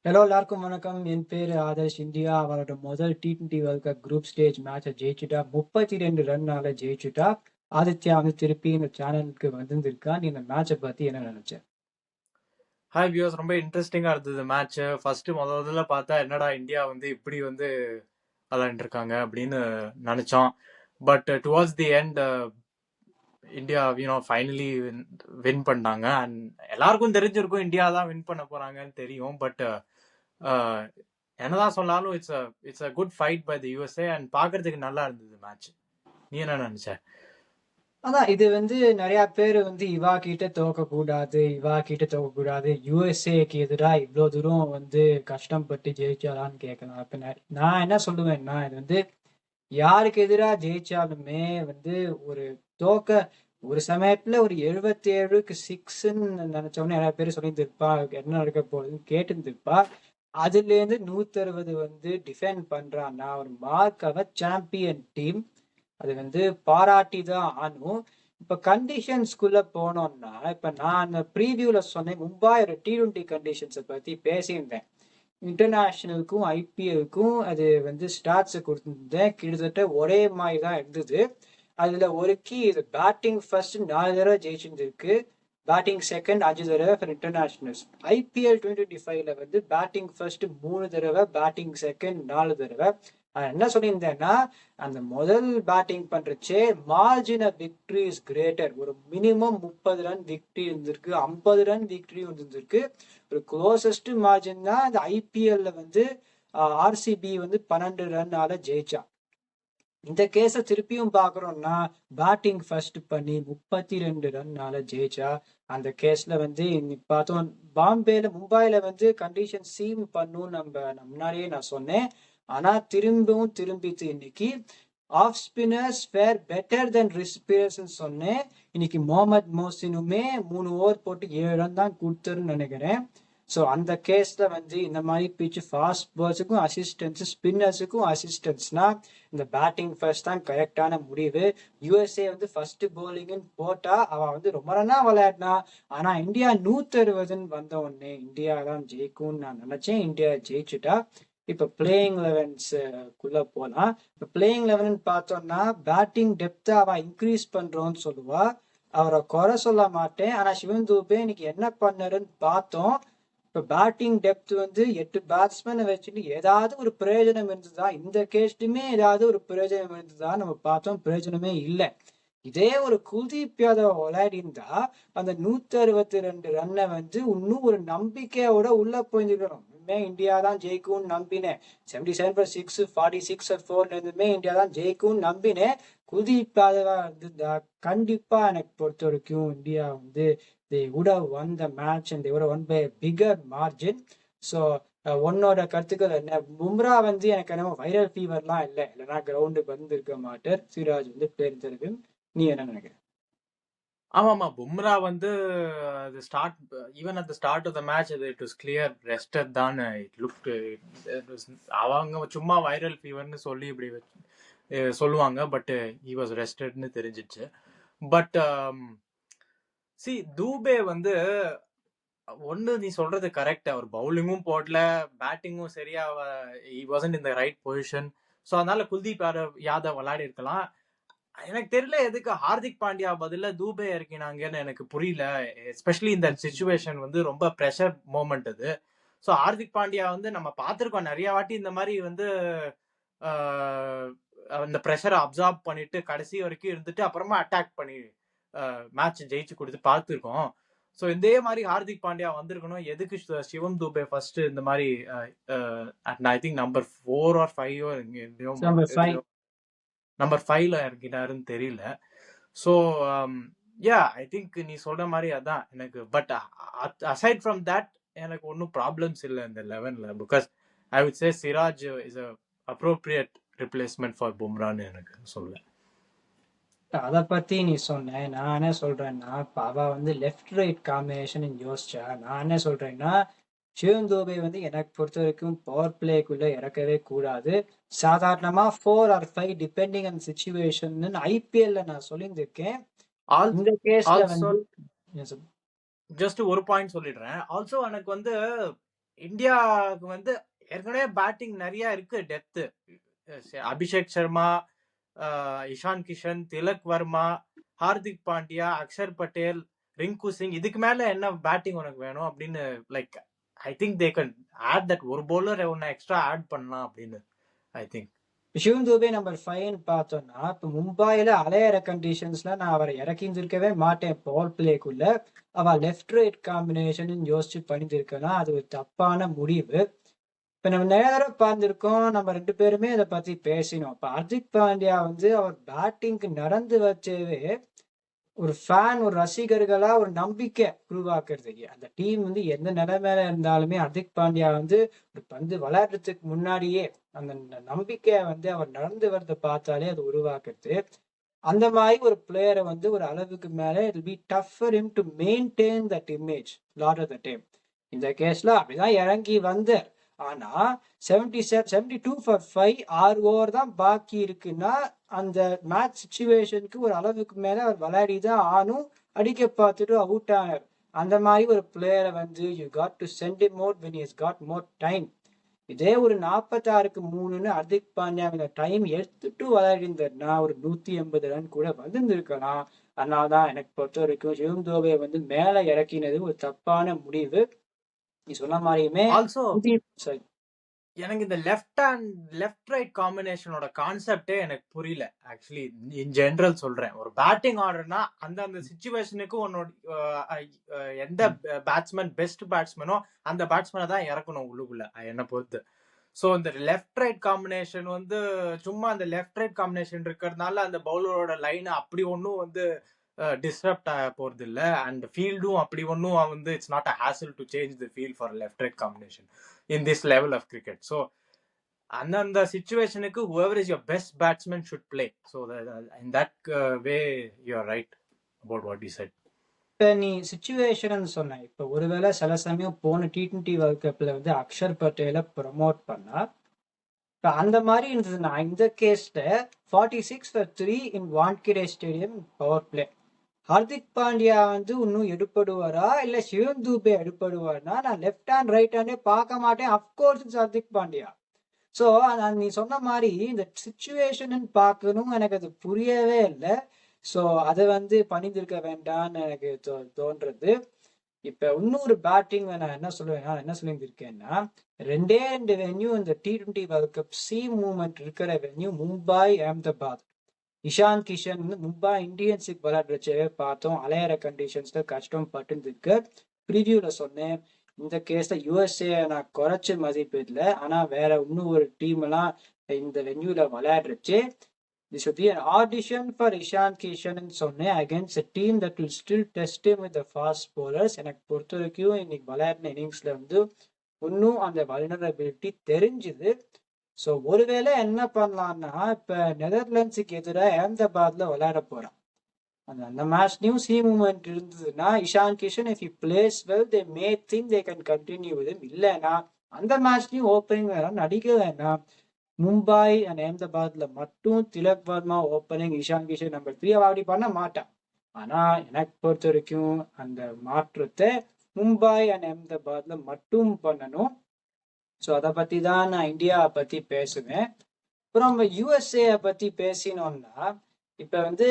Hello எல்லாருக்கும் வணக்கம். என் பேரு ஆதர்ஷ். இந்தியா அவரோட முதல் T20 world cup group stage மேட்சை ஜெயிச்சுட்டா. 32 ரன்னால ஜெயிச்சுட்டா. ஆதித்யா வந்து திருப்பி இந்த சேனலுக்கு வந்திருக்கான். நீ இந்த மேட்சை பத்தி என்ன நினைச்ச? ஹாய் வியூஸ், ரொம்ப இன்ட்ரெஸ்டிங்காக இருந்தது மேட்ச். ஃபர்ஸ்ட் முதல்ல பார்த்தா என்னடா இந்தியா வந்து இப்படி வந்து விளையாண்டுருக்காங்க அப்படின்னு நினச்சோம். But towards the end India finally win பண்ணாங்க. அண்ட் எல்லாருக்கும் தெரிஞ்சிருக்கும் இந்தியா தான் வின் பண்ண போறாங்கன்னு தெரியும். பட் என்னதான் சொன்னாலும் it's a good fight by the USA and பார்க்கறதுக்கு நல்லா இருந்தது மேட்ச். நீ என்ன நினைச்ச? அதான் இது வந்து நிறைய பேர் வந்து இவா கிட்ட தோக்கக்கூடாது, யுஎஸ்ஏக்கு எதிராக இவ்வளோ தூரம் வந்து கஷ்டப்பட்டு ஜெயிச்சாலான்னு கேட்கலாம். அப்ப நான் என்ன சொல்லுவேன்னா, இது வந்து யாருக்கு எதிராக ஜெயிச்சாலுமே வந்து ஒரு தோக்க ஒரு சமயத்துல ஒரு 77க்கு 6ன்னு நினைச்சவொடனே நிறைய பேர் சொல்லியிருந்திருப்பா, என்ன நடக்க போகுதுன்னு கேட்டுருந்துருப்பா. அதுல இருந்து 160 வந்து டிஃபெண்ட் பண்றான்னா ஒரு மார்க் அவர் சாம்பியன் டீம். அது வந்து பாராட்டி தான் ஆனும். இப்ப கண்டிஷன்ஸ்குள்ள போனோம்னா, இப்ப நான் அந்த ப்ரீவியூல சொன்னேன், மும்பை ஒரு T20 கண்டிஷன்ஸை பத்தி பேசியிருந்தேன். இன்டர்நேஷனலுக்கும் ஐபிஎலுக்கும் அது வந்து ஸ்டாட்ஸ் கொடுத்துருந்தேன். கிட்டத்தட்ட ஒரே மாதிரி தான் இருந்தது. அதுல ஒரு கீ இது பேட்டிங் ஃபர்ஸ்ட் 4 தடவை ஜெயிச்சிருந்திருக்கு, பேட்டிங் செகண்ட் 5 தடவை ஃபார் இன்டர்நேஷனல்ஸ். ஐபிஎல் 2025ல வந்து பேட்டிங் ஃபர்ஸ்ட் 3 தடவை, பேட்டிங் செகண்ட் 4 தடவை. என்ன சொல்லியிருந்தேன்னா, அந்த முதல் பேட்டிங் பண்றச்சே margin of victory is greater. ஒரு மினிமம் 30 ரன் விக்டரி இருந்திருக்கு, 50 ரன் விக்டரி இருந்திருக்கு. ஒரு க்ளோசஸ்ட் மார்ஜின் தான் இந்த ஐபிஎல்ல வந்து ஆர்சிபி வந்து 12 ரன்னால ஜெயிச்சா. இந்த கேஸை திருப்பியும் பாக்குறோம்னா, பேட்டிங் ஃபர்ஸ்ட் பண்ணி 32 ரன்னால ஜெயிச்சா. அந்த கேஸ்ல வந்து பார்த்தோம், மும்பைல வந்து கண்டிஷன் சீம் பண்ணும் நம்ம முன்னாடியே நான் சொன்னேன். ஆனா திரும்பிச்சு இன்னைக்கு ஆஃப் ஸ்பின்னர்ஸ் ஃபேர் பெட்டர் தென் ரிஸ்பியர்ஸ் சொன்னேன். இன்னைக்கு முகமது மோசினுமே 3 ஓவர் போட்டு 7 ரன் தான் கொடுத்தாருன்னு நினைக்கிறேன். ஸோ அந்த கேஸ்ல வந்து இந்த மாதிரி பிச்சு ஃபாஸ்ட் பால்ஸுக்கும் அசிஸ்டன்ஸ், ஸ்பின்னர்ஸுக்கும் அசிஸ்டன்ஸ்னா இந்த பேட்டிங் ஃபர்ஸ்ட் தான் கரெக்டான முடிவு. யூஎஸ்ஏ வந்து ஃபர்ஸ்ட் பவுலிங்னு போட்டா அவன் வந்து ரொம்ப ரன்னா விளையாடினா. ஆனா இந்தியா 160 வந்த உடனே இந்தியா தான் ஜெயிக்கும்னு நான் நினைச்சேன். இந்தியா ஜெயிச்சுட்டா. இப்ப பிளேயிங் லெவன்ஸ்க்குள்ள போலாம். இப்ப பிளேயிங் லெவன் பார்த்தோம்னா, பேட்டிங் டெப்த் அவன் இன்க்ரீஸ் பண்றோம்னு சொல்லுவா. அவரை குறை சொல்ல மாட்டேன். ஆனா சிவன் தூபே இன்னைக்கு என்ன பண்ணாருன்னு பார்த்தோம். இப்ப பேட்டிங் டெப்த் வந்து 8 பேட்ஸ்மேனை வச்சுட்டு ஏதாவது ஒரு பிரயோஜனம் இருந்ததா? இந்த கேஸ்டுமே ஏதாவது ஒரு பிரயோஜனம் இருந்ததா நம்ம பார்த்தோம். பிரயோஜனமே இல்லை. இதே ஒரு குல்தீப் யாதவ் விளையாடிருந்தா அந்த 162 ரன்னை வந்து இன்னும் ஒரு நம்பிக்கையோட உள்ள போயிருக்கணும். இந்தியா தான் ஜெயிக்கும்னு நம்பினேன். 77/6, 46/4 இருந்துமே இந்தியா தான் ஜெயிக்கும்னு நம்பினேன். குல்தீப் யாதவா இருந்திருந்தா கண்டிப்பா எனக்கு பொறுத்த வரைக்கும் இந்தியா வந்து they would have won the match and they would have won by a bigger margin. So உன்னோட கருத்துக்கள் என்ன? பும்ரா வந்து எனக்கு என்ன வைரல் ஃபீவர்லாம் இல்லை, இல்லைன்னா கிரவுண்டுக்கு வந்து இருக்க மாட்டார். சிராஜ் வந்து தேர்ந்தெடுக்கும். நீ என்ன நினைக்கிற? ஆமாமா, பும்ரா வந்து even at the start of the match it was clear rested தான். இட் லுக் அவங்க சும்மா வைரல் ஃபீவர்னு சொல்லி இப்படி சொல்லுவாங்க. பட் ஹி வாஸ் ரெஸ்டட்னு தெரிஞ்சிச்சு. பட் சி தூபே வந்து ஒன்று நீ சொல்றது கரெக்ட். அவர் பவுலிங்கும் போடல, பேட்டிங்கும் சரியா he wasn't in the right position. So அதனால குல்தீப் யாதவ் விளையாடி இருக்கலாம். எனக்கு தெரியல எதுக்கு ஹார்திக் பாண்டியா பதில தூபே இறக்கினாங்கன்னு எனக்கு புரியல. எஸ்பெஷலி இந்த சிச்சுவேஷன் வந்து ரொம்ப ப்ரெஷர் மூமெண்ட் அது. ஸோ ஹார்திக் பாண்டியா வந்து நம்ம பார்த்துருக்கோம் நிறைய வாட்டி இந்த மாதிரி வந்து அந்த ப்ரெஷரை அப்சார்ப் பண்ணிட்டு கடைசி வரைக்கும் இருந்துட்டு அப்புறமா அட்டாக் பண்ணி மேட்ச் ஜெயிச்சு கொடுத்து பார்த்துருக்கோம். ஸோ இதே மாதிரி ஹார்திக் பாண்டியா வந்திருக்கணும். எதுக்கு சிவம் தூபே ஃபர்ஸ்ட் இந்த மாதிரி I think number 4 or 5 number 5ல இறங்கினாருன்னு தெரியல. ஸோ யா ஐ திங்க் நீ சொல்ற மாதிரி அதான் எனக்கு. பட் அசைட் ஃப்ரம் தட் எனக்கு ஒன்றும் ப்ராப்ளம்ஸ் இல்லை இந்த 11ல. Because I would say Siraj is a appropriate replacement for பும்ரான்னு எனக்கு சொல்லுவேன். அதை பத்தி நீ சொன்ன. நான் என்ன சொல்றேன்னா, அவ வந்து லெஃப்ட் ரைட் காம்பினேஷன் யோசிச்சா. நான் என்ன சொல்றேன்னா, சிவம் தூபே வந்து எனக்கு பொறுத்த வரைக்கும் பவர் பிளேக்குள்ள இறக்கவே கூடாது. சாதாரணமா 4 or 5 டிபெண்டிங் ஆன் சிச்சுவேஷன் ஐபிஎல்ல நான் சொல்லியிருந்திருக்கேன். இந்த கேஸ்ல வந்து ஜஸ்ட் ஒரு பாயிண்ட் சொல்லிடுறேன். ஆல்சோ எனக்கு வந்து இந்தியாவுக்கு வந்து ஏற்கனவே பேட்டிங் நிறைய இருக்கு, டெப்த். அபிஷேக் சர்மா, இஷான் கிஷன், திலக் வர்மா, ஹார்திக் பாண்டியா, அக்ஷர் பட்டேல், ரிங்கு சிங், இதுக்கு மேல என்ன பேட்டிங் உனக்கு வேணும் அப்படின்னு. Like I think they can add that ஒரு bowler ஒன்னு எக்ஸ்ட்ரா ஆட் பண்ணலாம் அப்படின்னு I think. Shivam Dube number 5 பார்த்தோம்னா, இப்போ மும்பைல அலையிற கண்டிஷன்ஸ்ல நான் அவரை இறக்கியிருந்திருக்கவே மாட்டேன் பவர் பிளேக்குள்ள. அவ லெஃப்ட் ரைட் காம்பினேஷன் யோசிச்சு பண்ணியிருக்கலாம். அது ஒரு தப்பான முடிவு. இப்ப நம்ம நிறைய தடவை பார்த்துருக்கோம், நம்ம 2 பேருமே இதை பத்தி பேசினோம். இப்ப ஹர்திக் பாண்டியா வந்து அவர் பேட்டிங்க்கு நடந்து வச்சவே ஒரு ஃபேன், ஒரு ரசிகர்களா ஒரு நம்பிக்கை உருவாக்குறதுக்கு. அந்த டீம் வந்து எந்த நிலைமையில இருந்தாலுமே ஹர்திக் பாண்டியா வந்து ஒரு பந்து விளையாடுறதுக்கு முன்னாடியே அந்த நம்பிக்கையை வந்து அவர் நடந்து வரத பார்த்தாலே அது உருவாக்குறது. அந்த மாதிரி ஒரு பிளேயரை வந்து ஒரு அளவுக்கு மேல it will be tough for him to maintain that image lot of the time. இந்த கேஸ்ல அப்படிதான் இறங்கி வந்தார். ஆனா 72 ஃபார் 5 6 ஓவர் தான் பாக்கி இருக்குன்னா அந்த மேட்ச் சிச்சுவேஷனுக்கு ஒரு அளவுக்கு மேல அவர் விளையாடி தான் ஆனும். அடிக்க பார்த்துட்டு அவுட் ஆனார். அந்த மாதிரி ஒரு பிளேயரை வந்து you got to send him out when he has got more time. இதே ஒரு 46க்கு 3ன்னு ஹர்திக் பாண்டியா இந்த டைம் எடுத்துட்டு விளையாடிருந்தாருன்னா ஒரு 180 ரன் கூட வந்திருந்திருக்கலாம். அதனாலதான் எனக்கு பொறுத்த வரைக்கும் சிவம் தூபே வந்து மேல இறக்கினது ஒரு தப்பான முடிவு. நீ சொன்ன மாதிரியுமே ஆல்சோ சரி, எனக்கு இந்த லெஃப்ட் ரைட் காம்பினேஷனோட கான்செப்டே எனக்கு புரியல ஆக்சுவலி. இன் ஜெனரல் சொல்றேன், ஒரு பேட்டிங் ஆர்டர்னா அந்த சிச்சுவேஷனுக்கு உன்னோட எந்த பேட்ஸ்மேன் பெஸ்ட் பேட்ஸ்மேனோ அந்த பேட்ஸ்மேனை தான் இறக்கணும் உள்ளுக்குள்ள என்னை பொறுத்து. ஸோ இந்த லெஃப்ட் ரைட் காம்பினேஷன் வந்து சும்மா அந்த லெஃப்ட் ரைட் காம்பினேஷன் இருக்கிறதுனால அந்த பவுலரோட லைனை அப்படி ஒன்றும் வந்து டிஸ்டர்ப்ட் ஆக போறது இல்லை. அண்ட் ஃபீல்டும் அப்படி ஒன்றும் வந்து it's not a hazel to change the field for left right combination in this level of cricket. So அந்த சிச்சுவேஷனுக்கு whoever is your best batsman should play. So in that way you are right about what you said. இப்ப நீ situation சொன்ன, இப்ப ஒருவேளை சில சமயம் போன T20 world கப்ல வந்து அக்ஷர் பட்டேலை ப்ரமோட் பண்ணா, இப்ப அந்த மாதிரி இருந்ததுன்னா இந்த கேஸ்ல 46 for 3 in Wankhede stadium power play. Hardik Pandya வந்து இன்னும் எடுப்படுவாரா இல்ல சிவம் தூபே எடுப்படுவார்னா நான் லெஃப்ட் ஹேண்ட் ரைட் ஹேண்டே பார்க்க மாட்டேன். Of course it's Hardik Pandya. So நீ சொன்ன மாதிரி இந்த சுச்சுவேஷன் பார்க்கணும், எனக்கு அது புரியவே இல்லை. ஸோ அதை வந்து பண்ணியிருக்க வேண்டாம்னு எனக்கு தோன்றது. இப்ப இன்னொரு பேட்டிங் நான் என்ன சொல்லியிருக்கேன்னா 2 வென்யூ இந்த T20 world cup C movement இருக்கிற வென்யூ மும்பை, அஹமதாபாத். இஷான் கிஷன் வந்து மும்பை இந்தியன்ஸுக்கு விளையாடுறச்சவே பார்த்தோம், அலையிற கண்டிஷன்ஸ்ல கஷ்டம் பட்டுருக்கு. ப்ரிவியூல சொன்னேன், இந்த கேஸ்ல யூஎஸ்ஏ நான் குறைச்ச மதிப்பிடல. ஆனா வேற இன்னும் ஒரு டீம் எல்லாம் இந்த வென்யூல விளையாடுறச்சு. This should be an audition for Ishan Kishan சொன்னேன் against a team that will still test him with the fast bowlers. எனக்கு பொறுத்த வரைக்கும் இன்னைக்கு விளையாடின இன்னிங்ஸ்ல வந்து இன்னும் அந்த வல்னரபிலிட்டி தெரிஞ்சுது. ஸோ ஒருவேளை என்ன பண்ணலாம்னா இப்ப நெதர்லாண்ட்ஸுக்கு எதிராக அஹமதாபாத்ல விளையாட போறான். அந்த மேட்ச்லயும் சி மூவ்மெண்ட் இருந்ததுன்னா Ishan Kishan if he plays well they may think they can continue with him. இல்லைன்னா அந்த மேட்ச்லயும் ஓப்பனிங் வேணாம், நடிக்க வேணாம். மும்பை அண்ட் அஹமதாபாத்ல மட்டும் திலக் வர்மா ஓப்பனிங், இஷான் கிஷன் நம்பர் 3 அப்படி பண்ண மாட்டான். ஆனா எனக்கு பொறுத்த வரைக்கும் அந்த மாற்றத்தை மும்பை அண்ட் அஹமதாபாத்ல மட்டும் பண்ணணும். ஸோ அதை பத்தி தான் நான் இந்தியாவை பத்தி பேசுவேன். அப்புறம் நம்ம யூஎஸ்ஏ பத்தி பேசினோம்னா இப்ப வந்து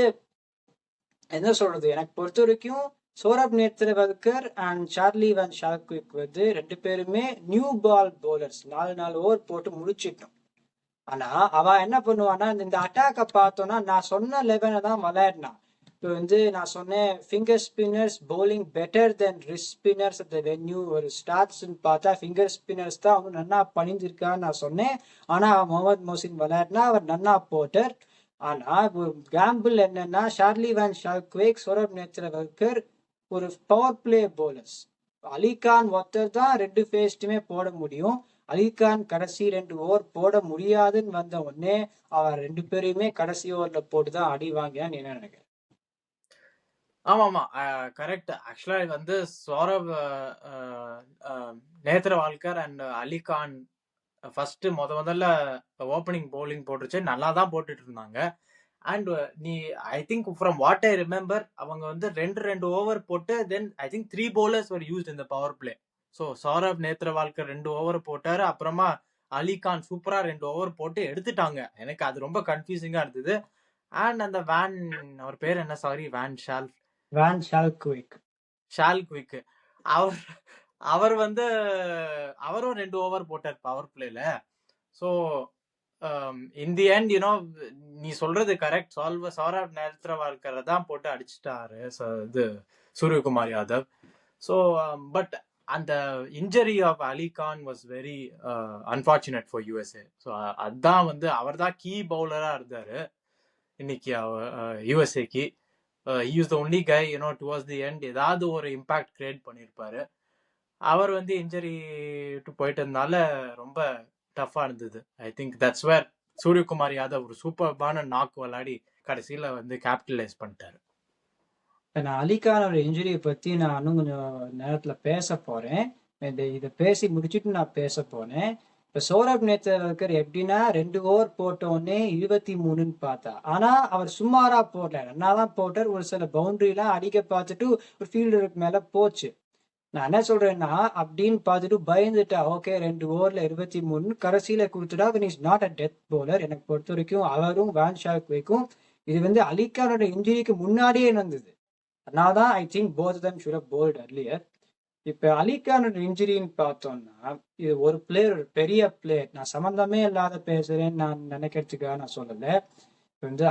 என்ன சொல்றது, எனக்கு பொறுத்த வரைக்கும் சௌரப் நேத்ரவல்கர் அண்ட் சார்லி வேன் ஷால்க்விக் வந்து 2 பேருமே நியூ பால் பவுலர்ஸ். 4 ஓவர் போட்டு முடிச்சிட்டோம். ஆனா அவ என்ன பண்ணுவான்னா இந்த அட்டாக்கை பார்த்தோன்னா நான் சொன்ன 11 தான் விளையாடினான். இப்போ வந்து நான் சொன்னேன் finger spinners bowling better then wrist spinners at the venue. ஒரு ஸ்டாட்ஸ்ன்னு பார்த்தா ஃபிங்கர் ஸ்பின்னர்ஸ் தான் அவன் நன்னா பண்ணியிருக்கான்னு நான் சொன்னேன். ஆனா முகமது மொஹசின் விளையாடினா அவர் நன்னா போட்டர். ஆனா ஒரு கேம்பிள் என்னன்னா ஷார்லி வேன் ஷால்க்விக், சௌரப் நேத்ரவல்கர் ஒரு பவர் பிளே பவுலர்ஸ். அலிகான் ஒருத்தர் தான் 2 ஃபேஸ்டுமே போட முடியும். அலிகான் கடைசி 2 ஓவர் போட முடியாதுன்னு வந்த உடனே அவர் 2 பேரையுமே கடைசி ஓவர்ல போட்டுதான் அடி வாங்கினான்னு என்ன நினைக்கிறேன். ஆமாமா, கரெக்ட். ஆக்சுவலா இது வந்து சௌரவ் நேத்ரவால்கர் அண்ட் அலிகான் ஃபர்ஸ்ட் முதல்ல ஓப்பனிங் பவுலிங் போட்டுருச்சு, நல்லா தான் போட்டுட்டு இருந்தாங்க. அண்ட் நீ I think from what I remember அவங்க வந்து 2 ஓவர் போட்டு then I think 3 bowlers were used in the power play. So Saurabh Netravalkar 2 over போட்டாரு. அப்புறமா அலிகான் சூப்பரா 2 ஓவர் போட்டு எடுத்துட்டாங்க. எனக்கு அது ரொம்ப கன்ஃபியூசிங்கா இருந்தது. அண்ட் அந்த அவர் பேர் என்ன, சாரி, வேன் ஷால்குவிக் அவர் அவர் வந்து அவரும் 2 ஓவர் போட்டார் பவர் பிளேல. ஸோ இன் தி எண்ட் நீ சொல்றது கரெக்ட். சௌரவ் நேத்ரவால்கரை தான் போட்டு அடிச்சிட்டாரு இது சூரியகுமார் யாதவ். ஸோ பட் அந்த injury of Ali Khan was very unfortunate for USA. So அதான் வந்து அவர் தான் கீ பவுலரா இருந்தாரு இன்னைக்கு யூஎஸ்ஏக்கு. he was the only guy towards the end ஏதாவது ஒரு இம்பாக்ட் கிரியேட் பண்ணியிருப்பாரு. அவர் வந்து இன்ஜரி போயிட்டு இருந்தனால ரொம்ப டஃபா இருந்தது. I think that's where Suryakumar Yadav ஒரு சூப்பர்பான நாக் விளையாடி கடைசியில வந்து கேபிட்டலைஸ் பண்ணிட்டாரு. நான் அலிகானோட இன்ஜுரியை பத்தி நான் இன்னும் கொஞ்சம் நேரத்துல பேச போறேன். இதை பேசி முடிச்சுட்டு நான் பேச போனேன். இப்ப சௌரவ் நேத்ரவால்கர் எப்படின்னா 2 ஓவர் போட்ட உடனே 23ன்னு பார்த்தா, ஆனா அவர் சுமாரா போடல, நல்லாதான் போட்டார். ஒரு சில பவுண்டரி எல்லாம் அடிக்க பார்த்துட்டு ஒரு ஃபீல்டருக்கு மேல போச்சு. நான் என்ன சொல்றேன்னா, அப்படின்னு பார்த்துட்டு பயந்துட்டா, ஓகே 2 ஓவர்ல 23 கடைசியில கொடுத்துட்டா, is not a death bowler. எனக்கு பொறுத்த வரைக்கும் அவரும் வேன் ஷால்குவிக்கும் இது வந்து அலிகானோட இன்ஜுரிக்கு முன்னாடியே நடந்தது. அதனால்தான் I think both them should have bowled earlier. இப்ப அலிகானோட இன்ஜுரின்னு பார்த்தோம்னா, இது ஒரு பிளேயர், ஒரு பெரிய பிளேயர், நான் சம்பந்தமே இல்லாத பேசுறேன்னு நான் நினைக்கிறதுக்காக நான் சொல்லல. வந்து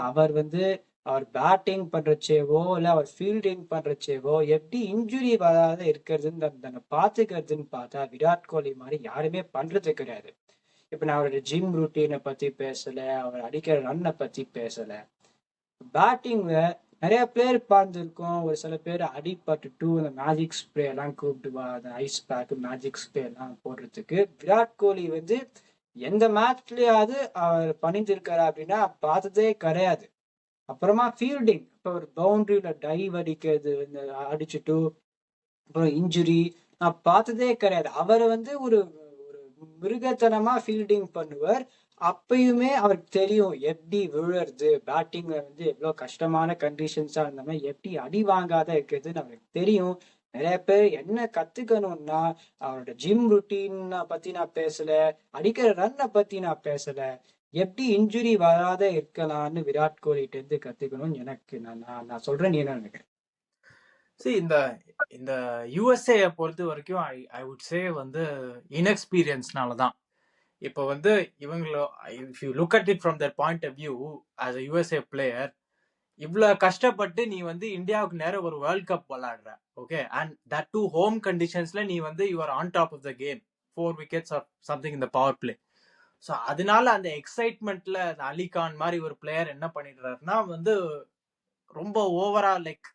அவர் பேட்டிங் பண்றச்சேவோ இல்ல அவர் ஃபீல்டிங் பண்றச்சேவோ எப்படி இன்ஜுரி வராத இருக்கிறதுன்னு பாத்துக்கிறதுன்னு பார்த்தா விராட் கோலி மாதிரி யாருமே பண்றது கிடையாது. இப்ப நான் அவரோட ஜிம் ரூட்டீனை பத்தி பேசல, அவர் அடிக்கிற ரன்னை பத்தி பேசல. பேட்டிங்ல நிறைய பேர் பார்த்துருக்கோம். ஒரு சில பேர் அடிபட்டுட்டு இந்த மேஜிக் ஸ்ப்ரே எல்லாம் கூப்பிட்டுவா, அந்த ஐஸ் பேக் மேஜிக் ஸ்ப்ரே எல்லாம் போடுறதுக்கு. விராட் கோலி வந்து எந்த மேட்ச்லயாவது அவர் பண்ணிருக்காரா அப்படின்னா பார்த்ததே கிடையாது. அப்புறமா ஃபீல்டிங், இப்போ ஒரு பவுண்டரியில டைவ் அடிக்கிறது அடிச்சுட்டு அப்புறம் இன்ஜுரி நான் பார்த்ததே கிடையாது. அவர் வந்து ஒரு மிருகத்தனமா ஃபீல்டிங் பண்ணுவார். அப்பயுமே அவருக்கு தெரியும் எப்படி விழுறது, பேட்டிங்ல வந்து எவ்வளவு கஷ்டமான கண்டிஷன்ஸா இருந்தாலும் எப்படி அடி வாங்காத இருக்கிறதுன்னு அவருக்கு தெரியும். நிறைய பேர் என்ன கத்துக்கணும்னா, அவரோட ஜிம் ருட்டீன் பத்தி நான் பேசல, அடிக்கிற ரன்னை பத்தி நான் பேசல, எப்படி இன்ஜுரி வராத இருக்கலாம்னு விராட் கோலிட்ட இருந்து கத்துக்கணும்னு எனக்கு நான் சொல்றேன். நீ என்ன நினைக்கிறேன்? இந்த யூஎஸ்ஏ பொறுத்த வரைக்கும் ஐ வுட் சே வந்து இன்எக்ஸ்பீரியன்ஸ்னாலதான். இப்போ வந்து இவங்கள if you look at it from the point of view as a USA player, இவ்வளவு கஷ்டப்பட்டு நீ வந்து இந்தியாவுக்கு நேரம் ஒரு வேர்ல்ட் கப் விளையாடுற, okay, and that too home கண்டிஷன்ஸ்ல நீ வந்து you are on top of the game, 4 wickets or something இந்த பவர் பிளே. ஸோ அதனால அந்த எக்ஸைட்மெண்ட்ல அலிகான் மாதிரி ஒரு பிளேயர் என்ன பண்ணிடுறாருன்னா வந்து ரொம்ப ஓவரா லைக்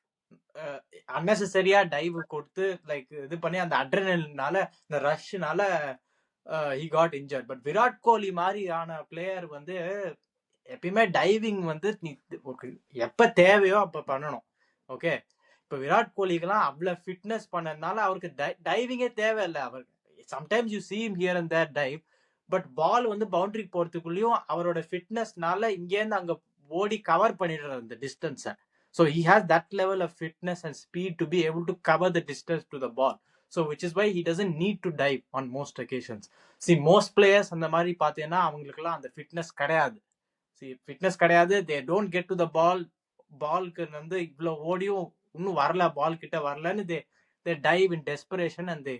அன்னெசரியா டைவ் கொடுத்து லைக் இது பண்ணி அந்த அட்ரினல்னால இந்த ரஷ்னால he got injured. But Virat Kohli மாதிரியான பிளேயர் வந்து எப்பயுமே டைவிங் வந்து நீ எப்ப தேவையோ அப்ப பண்ணணும், ஓகே. இப்ப விராட் கோலிக்கெல்லாம் அவ்வளவு ஃபிட்னஸ் பண்ணதுனால அவருக்கு டைவிங்கே தேவையில்லை. அவர் sometimes you see him here and there dive, but ball வந்து பவுண்டரி போறதுக்குள்ளேயும் அவரோட ஃபிட்னஸ்னால இங்கேருந்து அங்க ஓடி கவர் பண்ணிடுறாரு அந்த டிஸ்டன்ஸை. So he has that level of fitness and speed to be able to cover the distance to the ball. So which is why he doesn't need to dive on most occasions. See, most players அந்த மாதிரி பார்த்தீங்கன்னா அவங்களுக்குலாம் அந்த fitness கிடையாது. Fitness கிடையாது, they don't get to the ball. பால்க்கு வந்து இவ்வளோ ஓடியும் இன்னும் வரல, பால் கிட்ட வரலன்னு they dive in desperation and they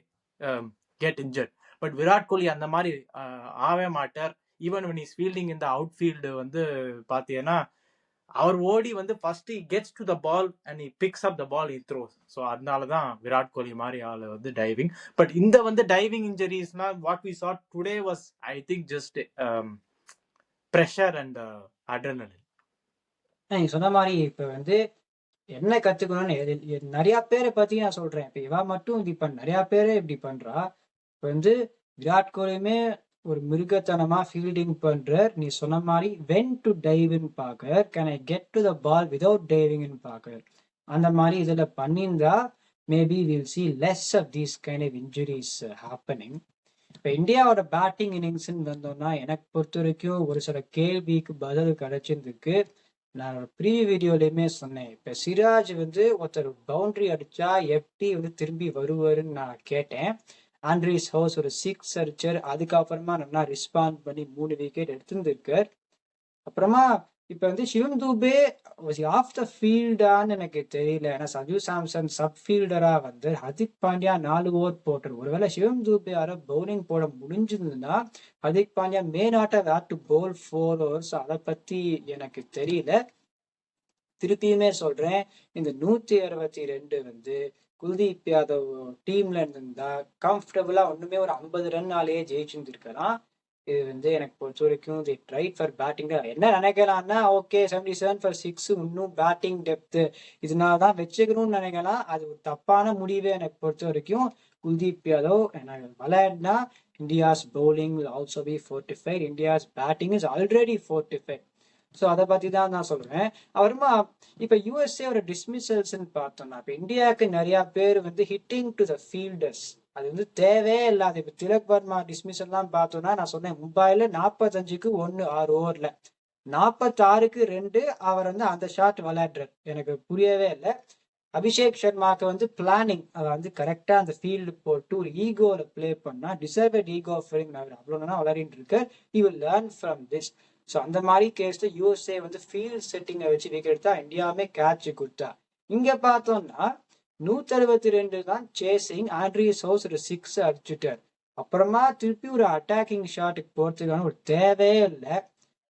get injured. But Virat Kohli அந்த மாதிரி ஆவே மாட்டார். Even when he's fielding in the outfield வந்து பார்த்தீங்கன்னா அவர் ஓடி வந்து first he gets to the ball and he picks up the ball, he throws. So அதனால தான் விராட் கோலி மாதிரி ஆள் வந்து டைவிங். பட் இந்த வந்து டைவிங் இன்ஜுரிஸ்னா what we saw today was I think just pressure and adrenaline. நீ சொன்ன மாதிரி இப்ப வந்து என்ன கத்துக்கணும்னு நிறைய பேரை பத்தி நான் சொல்றேன். இப்ப இவா மட்டும் இப்ப நிறைய பேரு இப்படி பண்றா. இப்ப வந்து விராட் கோலியுமே ஒரு மிருகத்தனமா ஃபீல்டிங் பண்றார். நீ சொன்ன மாதிரி வென் டு டைவ்னு பாக்குறார், can I get to the ball without டைவிங்னு பாக்குறார். அந்த மாதிரி இதுல பண்ணியிருந்தா maybe will see less of these kind of injuries happening. இப்ப இந்தியாவோட பேட்டிங் இன்னிங்ஸ்ன்னு வந்தோம்னா எனக்கு பொறுத்த வரைக்கும் ஒரு சில கேள்விக்கு பதில் கிடைச்சிருக்கு. நான் ஒரு ப்ரீ வீடியோலயுமே சொன்னேன். இப்ப சிராஜ் வந்து ஒருத்தர் பவுண்டரி அடிச்சா எப்படி வந்து திரும்பி வருவாருன்னு நான் கேட்டேன். ஆண்ட்ரீஸ் ஹவுஸ் ஒரு 6 அடிச்சார். அதுக்கப்புறமா நல்லா ரெஸ்பாண்ட் பண்ணி 3 விக்கெட் எடுத்திருந்திருக்கார். அப்புறமா இப்ப வந்து சிவம் தூபே ஆஃப் த ஃபீல்டான்னு எனக்கு தெரியல. ஏன்னா சஞ்சு சாம்சன் சப் ஃபீல்டரா வந்து ஹர்திக் பாண்டியா 4 ஓவர் போட்டார். ஒருவேளை சிவம் தூபே யாரோ பவுலிங் போட முடிஞ்சிருந்ததுன்னா Hardik Pandya may not have had to bowl 4 overs. அதை பத்தி எனக்கு தெரியல. திருப்பியுமே சொல்றேன், இந்த 162 வந்து குல்தீப் யாதவ் டீம்ல இருந்திருந்தா கம்ஃபர்டபுளா ஒண்ணுமே ஒரு 50 ரன்னாலேயே ஜெயிச்சிருந்திருக்கலாம். இது வந்து எனக்கு பொறுத்த வரைக்கும் தி ட்ரைட் ஃபார் பேட்டிங். என்ன நினைக்கலாம்னா, ஓகே 77 ஃபார் 6 இன்னும் பேட்டிங் டெப்த் இதனால தான் வச்சுக்கணும்னு நினைக்கலாம். அது ஒரு தப்பான முடிவே எனக்கு பொறுத்த வரைக்கும். குல்தீப் யாதவ் விளையாடினா India's bowling will also be fortified. India's batting is already fortified. So அதை பத்தி தான் நான் சொல்றேன். அப்புறமா இப்ப யூஎஸ்ஏ ஒரு டிஸ்மிசல்ஸ்ன்னு பார்த்தோம்னா, இப்ப இந்தியாவுக்கு நிறைய பேர் வந்து ஹிட்டிங் டு த ஃபீல்டர்ஸ் அது வந்து தேவையே இல்லாத. இப்ப திலக் வர்மா டிஸ்மிசல்லாம் பார்த்தோம்னா, நான் சொன்னேன் மும்பைல 45க்கு 1 6 ஓவர்ல 46க்கு 2 அவர் வந்து அந்த ஷாட் விளையாடுறாரு. எனக்கு புரியவே இல்லை. அபிஷேக் சர்மாக்கு வந்து பிளானிங் அதை வந்து கரெக்டா அந்த ஃபீல்டு போட்டு ஒரு ஈகோல பிளே பண்ணா டிசர்வட் ஈகோ ஃபீலிங் அவ்வளோ விளையாடிட்டு இருக்கார். He will learn from this. So அந்த மாதிரி கேஸ்ல யூஎஸ்ஏ வந்து ஃபீல்ட் செட்டிங்கை வச்சு விக்கெட் எடுத்தா இந்தியாவுமே கேட்ச் கொடுத்தா. இங்க பார்த்தோம்னா 162 தான் சேசிங். ஆண்ட்ரீஸ் ஹவுஸ் ஒரு 6 அடிச்சுட்டார். அப்புறமா திருப்பி ஒரு அட்டாக்கிங் ஷாட்டுக்கு போறதுக்கான ஒரு தேவையே இல்லை.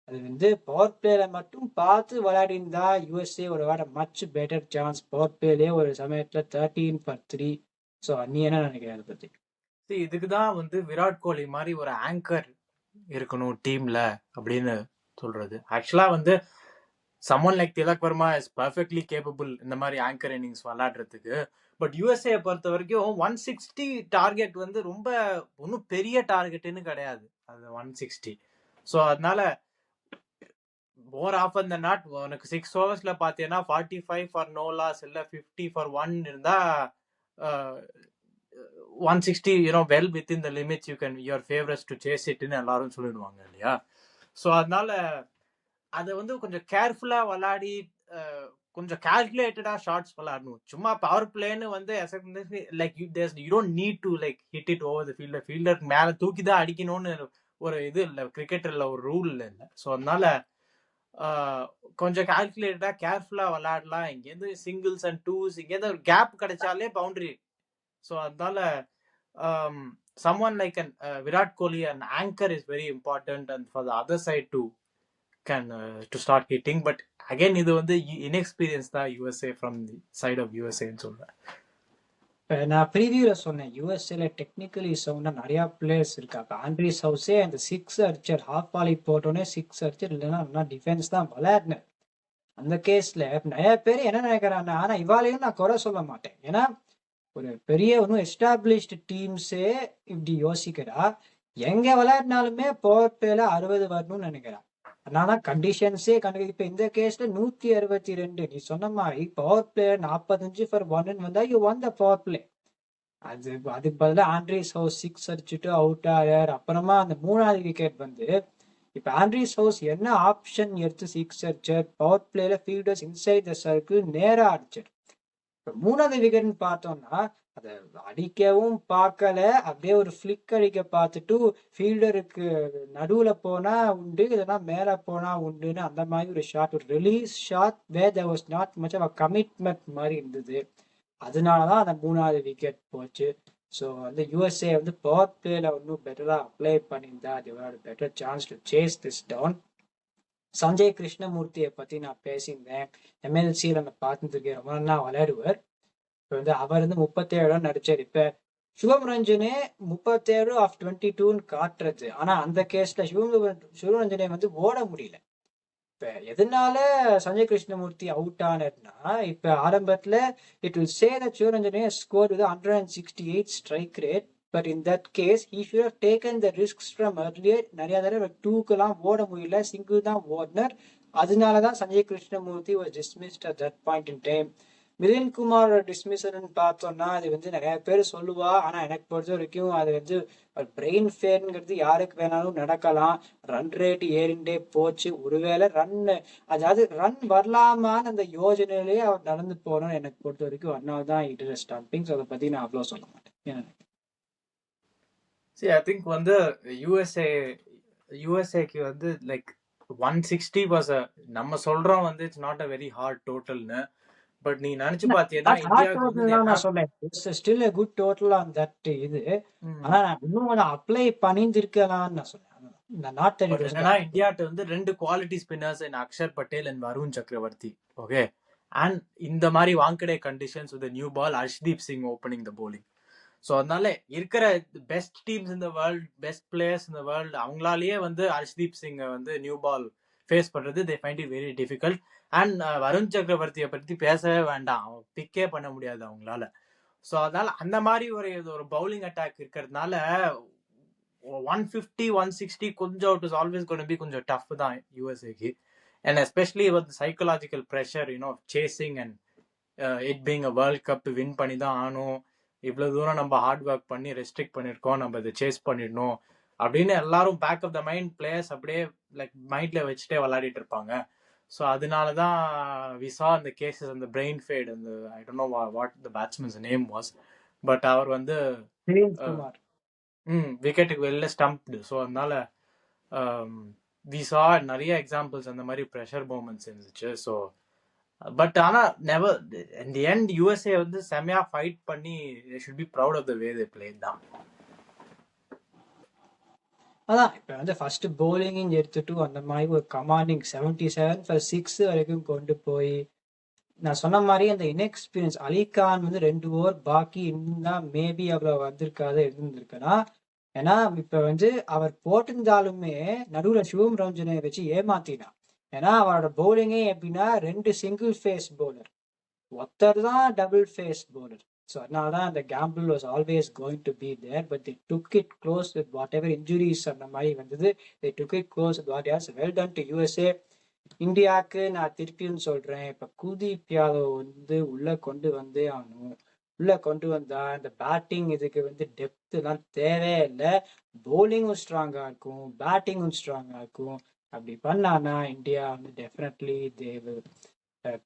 அது வந்து பவர் பிளேல மட்டும் பார்த்து விளையாடிருந்தா யூஎஸ்ஏ ஒரு வேற மச் பெட்டர் சான்ஸ். பவர் பிளேலே ஒரு சமயத்துல 13 for 3. ஸோ நீ என்ன நினைக்கிறேன் அதை பத்தி? இதுக்குதான் வந்து விராட் கோலி மாதிரி ஒரு ஆங்கர் இருக்கணும் டீம்ல அப்படின்னு சொல்றது. ஆக்சுவலா வந்து someone like Tilak Varma is perfectly capable இந்த மாதிரி ஆங்கர் இன்னிங்ஸ் விளையாடுறதுக்கு. பட் யூஎஸ்ஏ பொறுத்த வரைக்கும் 160 டார்கெட் வந்து ரொம்ப ஒன்றும் பெரிய டார்கெட்னு கிடையாது அது 160. ஸோ அதனால மோர் ஆஃபன் த நாட் உனக்கு 6 overs பார்த்தீங்கன்னா 45 ஃபார் நோ லாஸ் இல்லை 50 ஃபார் 1 இருந்தா 160 well within the limits you can your favourites to chase இட்னு எல்லாரும் சொல்லிடுவாங்க இல்லையா. ஸோ அதனால அதை வந்து கொஞ்சம் கேர்ஃபுல்லா விளையாடி கொஞ்சம் கால்குலேட்டடா ஷார்ட்ஸ் விளையாடணும். சும்மா பவர் பிளேன்னு வந்து like you don't need to like hit it over the fielder. ஃபீல்டருக்கு மேல தூக்கி தான் அடிக்கணும்னு ஒரு இது இல்லை, கிரிக்கெட்டர்ல ஒரு ரூல் இல்லை. ஸோ அதனால கொஞ்சம் கால்குலேட்டடா கேர்ஃபுல்லா விளையாடலாம். இங்கேருந்து சிங்கிள்ஸ் அண்ட் டூஸ் இங்கேருந்து ஒரு கேப் கிடைச்சாலே பவுண்டரி. ஸோ அதனால someone like an Virat Kohli, an anchor is very important, and for the other side to start hitting. But again இது வந்து inexperience தான் USA from the side of USA ன்னு சொல்றேன். நான் ப்ரீவியூல சொன்னேன் யூஎஸ்ஏல டெக்னிக்கலி சவுண்டா நிறைய பிளேயர்ஸ் இருக்காங்க. ஆண்ட்ரீஸ் ஹவுஸே அந்த 6 அடிச்சார். ஹாஃப் பாலி போட்டோன்னே 6 அடிச்சார். இல்லைன்னா டிஃபென்ஸ் தான் விளையாடினார். அந்த கேஸ்ல நிறைய பேர் என்ன நினைக்கிறாங்க, ஆனா இவாளையும் நான் குறை சொல்ல மாட்டேன். ஏன்னா ஒரு பெரிய ஒன்றும் எஸ்டாப்ளிஷ்டு டீம்ஸே இப்படி யோசிக்கிறா. எங்க விளையாடினாலுமே பவர் பிளேல 60 வரணும்னு நினைக்கிறா. அதனால கண்டிஷன்ஸே இப்ப இந்த கேஸ்ல 162 நீ சொன்ன மாதிரி பவர் பிளேயர் 45 ஃபார் 1 வந்தா you one the power play. அதுக்கு பதிலாக ஆண்ட்ரீஸ் ஹவுஸ் 6 அடிச்சுட்டு அவுட் ஆயார். அப்புறமா அந்த 3வது விக்கெட் வந்து இப்ப ஆண்ட்ரீஸ் ஹவுஸ் என்ன ஆப்ஷன் எடுத்து 6 அடிச்சார். பவர் பிளேல ஃபீல்டர்ஸ் இன்சைட் த சர்க்கிள் நேரா அடிச்சார். இப்ப 3வது விக்கெட்னு பார்த்தோம்னா அதை அடிக்கவும் பார்க்கல, அப்படியே ஒரு ஃபிளிக் அடிக்க பார்த்துட்டு ஃபீல்டருக்கு நடுவுல போனா உண்டு, இல்லைன்னா மேல போனா உண்டுன்னு அந்த மாதிரி ஒரு ஷாட், ஒரு release shot where there was not much of commitment மாதிரி இருந்தது. அதனாலதான் அந்த 3வது விக்கெட் போச்சு. ஸோ வந்து யூஎஸ்ஏ வந்து பவர் பிளேல இன்னும் பெட்டரா அப்ளை பண்ணியிருந்தா better chance to chase this down. Sanjay கிருஷ்ணமூர்த்தியை பத்தி நான் பேசியிருந்தேன். எம்எல்சியில் நம்ம பார்த்துருக்கேன், ரொம்ப நல்லா விளையாடுவார். இப்போ வந்து அவர் வந்து 37 ரன் அடிச்சார். இப்ப சுபம் ரஞ்சனே 37 ஆஃப் 22ன்னு காட்டுறது. ஆனா அந்த கேஸ்ல சுபம் ரஞ்சனே வந்து ஓட முடியல. இப்ப எதனால சஞ்சய் கிருஷ்ணமூர்த்தி அவுட் ஆனதுன்னா, இப்ப ஆரம்பத்துல it will say that Shubham Ranjane score with 168 strike rate. But in that case he should have taken the risks from earlier. நிறைய தடவை 2க்குலாம் ஓட முடியல, சிங்கிள் தான் ஓடினர். அதனாலதான் Sanjay Krishnamurthy was dismissed at that point in time. Milind Kumar dismission பார்த்தோம்னா அது வந்து நிறைய பேர் சொல்லுவா. ஆனா எனக்கு பொறுத்த வரைக்கும் அது வந்து பிரெயின் ஃபேர்ங்கிறது யாருக்கு வேணாலும் நடக்கலாம். ரன் ரேட் ஏறிண்டே போச்சு. ஒருவேளை அதாவது ரன் வரலாமான்னு அந்த யோஜனையிலேயே அவர் நடந்து போனோம்னு எனக்கு பொறுத்த வரைக்கும். அதனால தான் இட் இஸ் ஸ்டம்பிங். அதை பத்தி நான் அவ்வளோ சொல்ல மாட்டேன். See, I think வந்து யூஎஸ்ஏக்கு வந்து லைக் 160 வாஸ் நம்ம சொல்றோம் வந்து it's not a very hard டோட்டல்னு. பட் நீ நினைச்சு பாத்தீங்கன்னா நாட் ஹார்ட் இந்தியாவுக்கு வந்து டோட்டல் தான் நான் சொல்றேன். It's still a good total on that இது. ஆனா நான் இன்னும் கொஞ்சம் அப்ளை பண்ணியிருக்கலாம்னு நான் சொல்றேன். Not that but it was என்னன்னா இந்தியாட்ட வந்து 2 quality spinners in Axar Patel and Varun Chakravarthy. Okay, and இந்த மாதிரி Wankhede conditions with new ball Harshdeep Singh opening the bowling. So அதனால இருக்கிற பெஸ்ட் டீம்ஸ் இந்த வேர்ல்ட், பெஸ்ட் பிளேயர்ஸ் இந்த வேர்ல்டு, அவங்களாலேயே வந்து ஹர்ஷ்தீப் சிங்கை வந்து நியூ பால் ஃபேஸ் பண்றது they find it very difficult. And Varun சக்கரவர்த்தியை பற்றி பேசவே வேண்டாம், அவன் பிக்கே பண்ண முடியாது அவங்களால. ஸோ அதனால அந்த மாதிரி ஒரு பவுலிங் அட்டாக் இருக்கிறதுனால 150 160 கொஞ்சம் it is always gonna be கொஞ்சம் டஃப் தான் யூஎஸ்ஏக்கு. And especially with psychological pressure chasing and it being a world cup win பண்ணி தான் ஆகணும், இவ்வளவு தூரம் நம்ம ஹார்ட் ஒர்க் பண்ணி ரெஸ்ட்ரிக்ட் பண்ணியிருக்கோம், நம்ம இதை சேஸ் பண்ணிடணும் அப்படின்னு எல்லாரும் back of the mind players அப்படியே லைக் மைண்ட்ல வச்சுட்டே விளையாடிட்டு இருப்பாங்க. ஸோ அதனாலதான் வி சா இந்த கேசஸ், அந்த பிரெயின் ஃபேட், அந்த I don't know what the batsman's name was, but அவர் வந்து குமார் விக்கெட்டுக்கு வெளில ஸ்டம்ப்டு. ஸோ அதனால வி சா நிறைய எக்ஸாம்பிள்ஸ் அந்த மாதிரி ப்ரெஷர் மூமெண்ட்ஸ் இருந்துச்சு. ஸோ பட் ஆனா never in the end USA வந்து செமையா ஃபைட் பண்ணி they should be proud of the way they played தான். அதான் இப்ப வந்து ஃபர்ஸ்ட் பவுலிங் எடுத்துட்டு அந்த மாதிரி ஒரு கமாண்டிங் 77 for 6 வரைக்கும் கொண்டு போய், நான் சொன்ன மாதிரி அந்த இன்எக்ஸ்பீரியன்ஸ் அலிகான் வந்து 2 ஓவர் பாக்கி இருந்தா மேபி அவ்வளவு வந்திருக்காது, இருந்திருக்குன்னா. ஏன்னா இப்ப வந்து அவர் போட்டிருந்தாலுமே நடுவுல சிவம் ரஞ்சனை வச்சு ஏமாத்தினான். ஏன்னா அவரோட பவுலிங்கே எப்படின்னா 2 சிங்கிள் ஃபேஸ் பவுலர், ஒருத்தர் தான் டபுள் ஃபேஸ் பவுலர். ஸோ அதனாலதான் அந்த gamble was always going to be there. But they took it close with whatever injuries அந்த மாதிரி வந்தது. they took it close with what else. well done to USA. இந்தியாவுக்கு நான் திருப்பியும் சொல்றேன், இப்ப குல்தீப் யாதவ் வந்து உள்ள கொண்டு வந்தே ஆகணும். உள்ள கொண்டு வந்தா இந்த பேட்டிங் இதுக்கு வந்து டெப்த் எல்லாம் தேவையே இல்லை, பவுலிங்கும் ஸ்ட்ராங்கா இருக்கும், பேட்டிங்கும் ஸ்ட்ராங்கா இருக்கும். அப்படி பண்ணானா இந்தியா வந்து டெஃபினெட்லி தே வில்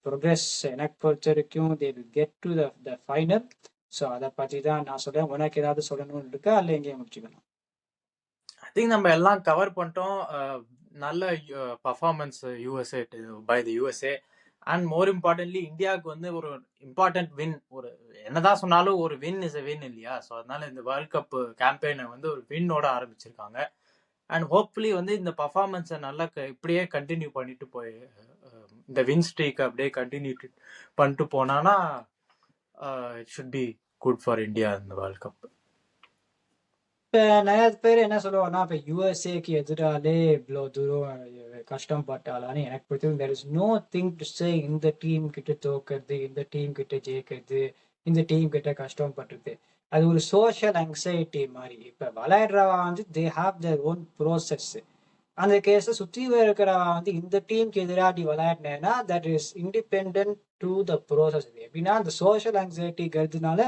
ப்ரோக்ரஸ். எனக்கு பொறுத்த வரைக்கும் they will get to the final. So அதை பற்றி தான் நான் சொல்றேன். உனக்கு ஏதாவது சொல்லணும்னு இருக்கா இல்லை எங்கேயும் முடிச்சுக்கலாம்? ஐ திங்க் நம்ம எல்லாம் கவர் பண்ணிட்டோம். நல்ல performance USA by the USA. And more importantly இந்தியாவுக்கு வந்து ஒரு இம்பார்ட்டன்ட் வின், ஒரு என்னதான் சொன்னாலும் ஒரு வின் இஸ் அ வின் இல்லையா? ஸோ அதனால இந்த வேர்ல்ட் கப் கேம்பெயினை வந்து ஒரு வின்னோட ஆரம்பிச்சிருக்காங்க. அண்ட் ஹோப்ஃபுல்லி வந்து இந்த பர்ஃபார்மன்ஸை நல்லா இப்படியே கண்டினியூ பண்ணிட்டு போய் இந்த வின் ஸ்ட்ரீக் அப்படியே கண்டினியூ பண்ணிட்டு போனானா it should be good for India இந்த வேர்ல்ட் கப். இப்போ நிறைய பேர் என்ன சொல்லுவாங்கன்னா, இப்போ யூஎஸ்ஏக்கு எதிராலே இவ்வளோ தூரம் கஷ்டப்பட்டாலான்னு எனக்கு பொறுத்த there is no thing to say இந்த டீம் கிட்ட தோக்கிறது, இந்த டீம் கிட்ட ஜெயிக்கிறது, இந்த டீம் கிட்ட கஷ்டப்படுறது. அது ஒரு சோஷியல் ஆங்ஸைட்டி மாதிரி. இப்போ விளையாடுறவா வந்து they have their own process. அந்த கேஸை சுற்றி இருக்கிறவா வந்து இந்த டீமுக்கு எதிராக விளையாடினேன்னா that is independent to the process. எப்படின்னா அந்த சோஷியல் ஆங்ஸைட்டிங்கிறதுனால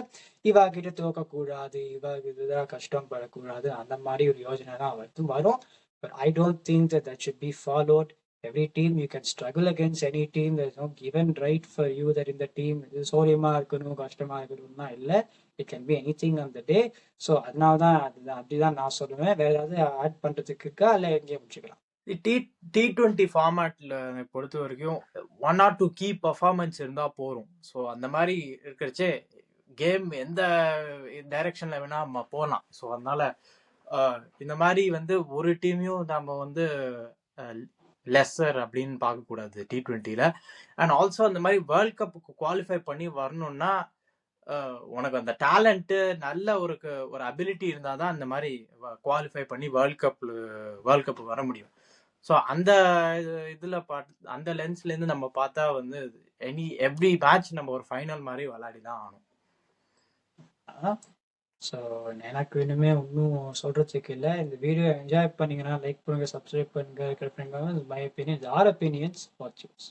இவா கிட்ட தோக்கக்கூடாது, இவா இதுதான் கஷ்டப்படக்கூடாது, அந்த மாதிரி ஒரு யோஜனை தான் வரும். But I don't think that should be followed. Every team you can struggle against any team. There is no given right for you that in the team இது சோரியமா இருக்கணும் கஷ்டமா இருக்கணும்னா இல்லை. It can be any thing on the day. So அதனால தான் அப்படிதான் நான் சொல்லுவேன். வேற ஏதாவது ஆட் பண்றதுக்கு இருக்கா இல்லை எங்கேயும் முடிச்சுக்கலாம்? T20 ஃபார்மேட்ல பொறுத்த வரைக்கும் 1 or 2 கீ பர்ஃபார்மன்ஸ் இருந்தா போறோம். ஸோ அந்த மாதிரி இருக்கிறச்சே கேம் எந்த டைரக்ஷன்ல வேணா நம்ம போகலாம். ஸோ அதனால இந்த மாதிரி வந்து ஒரு டீமையும் நம்ம வந்து லெஸ்ஸர் அப்படின்னு பார்க்கக்கூடாது T20ல. அண்ட் ஆல்சோ அந்த மாதிரி வேர்ல்ட் கப்புக்கு குவாலிஃபை பண்ணி வரணும்னா உனக்கு அந்த டேலண்ட்டு நல்ல ஒரு அபிலிட்டி இருந்தால் தான் அந்த மாதிரி குவாலிஃபை பண்ணி வேர்ல்ட் கப் வர முடியும். ஸோ அந்த இதில் அந்த லென்ஸ்லேருந்து நம்ம பார்த்தா வந்து எவ்ரி மேட்ச் நம்ம ஒரு ஃபைனல் மாதிரி விளையாடி தான் ஆகணும். ஸோ எனக்கு இனிமே ஒன்றும் சொல்றதுக்கு இல்லை. இந்த வீடியோ என்ஜாய் பண்ணீங்கன்னா லைக் பண்ணுங்க, சப்ஸ்கிரைப் பண்ணுங்க. My opinions are opinions what's use.